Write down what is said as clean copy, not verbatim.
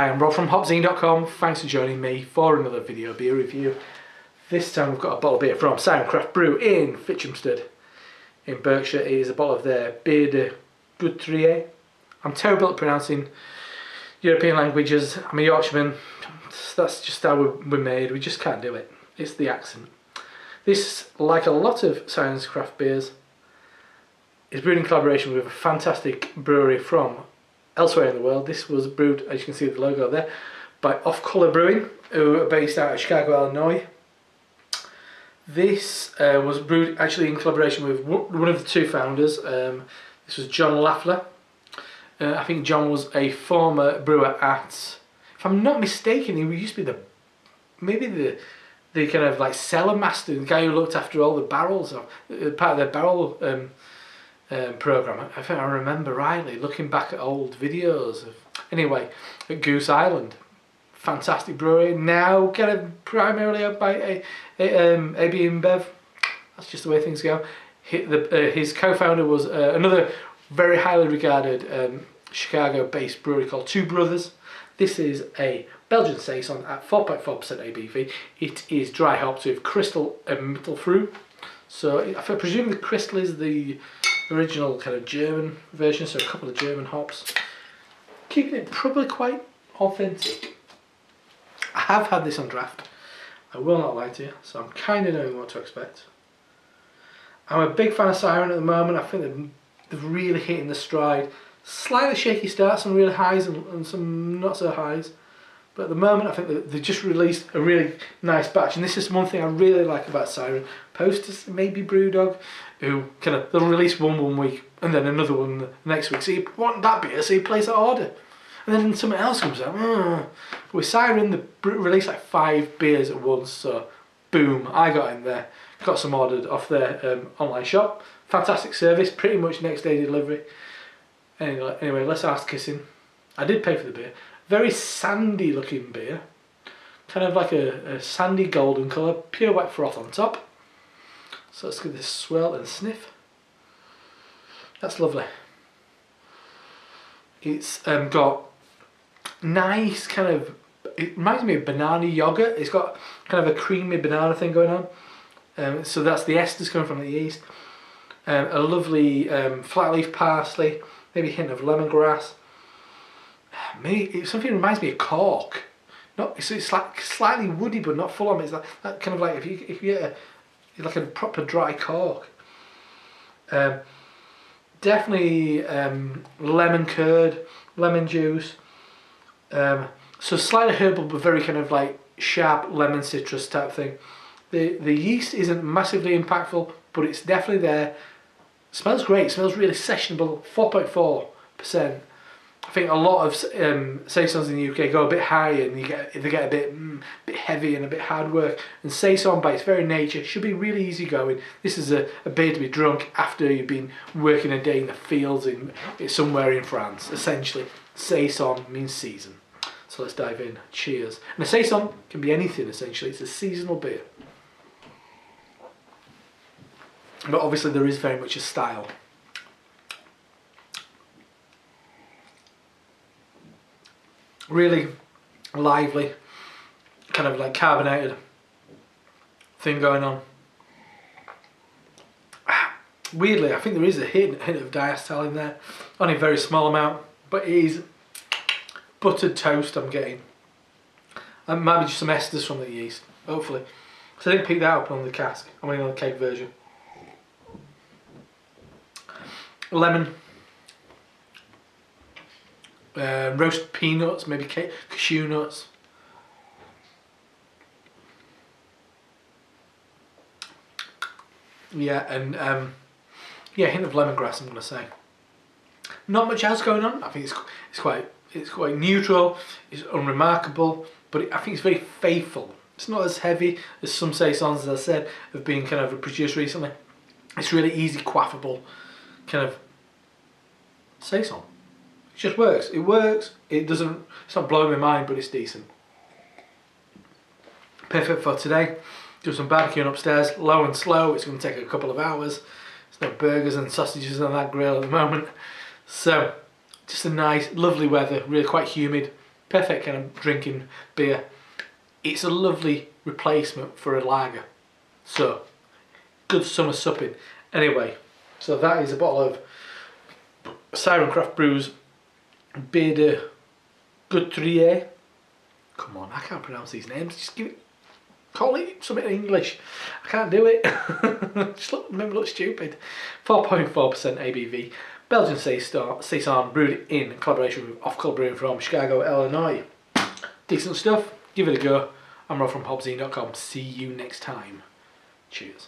Hi, I'm Rob from HopZine.com. Thanks for joining me for another video beer review. This time we've got a bottle of beer from Siren Craft Brew in Fitchamstead in Berkshire. It is a bottle of their Bière de Gouttière. I'm terrible at pronouncing European languages. I'm a Yorkshireman. That's just how we're made. We just can't do it. It's the accent. This, like a lot of Siren's craft beers, is brewed in collaboration with a fantastic brewery from elsewhere in the world. This was brewed, as you can see the logo there, by Off Colour Brewing, who are based out of Chicago, Illinois. This was brewed actually in collaboration with one of the two founders. This was John Laffler. I think John was a former brewer at, if I'm not mistaken, he used to be the kind of like cellar master, the guy who looked after all the barrels, part of their barrel program. I think I remember rightly looking back at old videos of, anyway, at Goose Island. Fantastic brewery, now kind of primarily owned by AB InBev. That's just the way things go. His co-founder was another very highly regarded Chicago-based brewery called Two Brothers. This is a Belgian saison at 4.4% ABV. It is dry hopped with Crystal and Mittelfrüh. So I presume the Crystal is the original kind of German version, so a couple of German hops. Keeping it probably quite authentic. I have had this on draft, I will not lie to you, so I'm kind of knowing what to expect. I'm a big fan of Siren at the moment. I think they're really hitting the stride. Slightly shaky start, some really highs and some not so highs. But at the moment I think they've just released a really nice batch, and this is one thing I really like about Siren. Posters, maybe Brewdog, who they'll release one week and then another one the next week. So you want that beer, so you place that order. And then something else comes out. With Siren, they release like 5 beers at once, so boom, I got in there. Got some ordered off their online shop. Fantastic service, pretty much next day delivery. Anyway, let's ask kissing. I did pay for the beer. Very sandy looking beer. Kind of like a sandy golden colour, pure white froth on top. So let's give this a swirl and sniff. That's lovely. It's got nice kind of, it reminds me of banana yogurt. It's got kind of a creamy banana thing going on. So that's the esters coming from the yeast. A lovely flat leaf parsley, maybe a hint of lemongrass. Maybe something reminds me of cork. It's like slightly woody, but not full on. It's that kind of like if you get like a proper dry cork. Definitely lemon curd, lemon juice. So slightly herbal, but very kind of like sharp lemon citrus type thing. The yeast isn't massively impactful, but it's definitely there. Smells great. It smells really sessionable. 4.4%. I think a lot of saisons in the UK go a bit higher, and they get a bit heavy and a bit hard work. And saison, by its very nature, should be really easy going. This is a beer to be drunk after you've been working a day in the fields somewhere in France. Essentially, saison means season. So let's dive in. Cheers. And a saison can be anything. Essentially, it's a seasonal beer. But obviously, there is very much a style. Really lively, kind of like carbonated thing going on. Weirdly, I think there is a hint of diacetyl in there, only a very small amount, but it is buttered toast I'm getting. And might be just some esters from the yeast, hopefully. So I didn't pick that up on the cask, I mean on the keg version. Lemon. Roast peanuts, maybe cashew nuts. Yeah, and yeah, a hint of lemongrass, I'm gonna say. Not much else going on. I think it's quite neutral. It's unremarkable, but I think it's very faithful. It's not as heavy as some saisons, as I said, have been kind of produced recently. It's really easy, quaffable kind of saison. It just works. It works. It's not blowing my mind, but it's decent. Perfect for today. Do some barbecuing upstairs, low and slow. It's going to take a couple of hours. There's no burgers and sausages on that grill at the moment. So, just a nice, lovely weather, really quite humid. Perfect kind of drinking beer. It's a lovely replacement for a lager. So, good summer supping. Anyway, so that is a bottle of Siren Craft Brews Bière de Gouttière. Come on, I can't pronounce these names. Just call it something in English. I can't do it. Just look stupid. 4.4% ABV. Belgian Saison, brewed in collaboration with Off Colour Brewing from Chicago, Illinois. Decent stuff. Give it a go. I'm Rob from HopZine.com. See you next time. Cheers.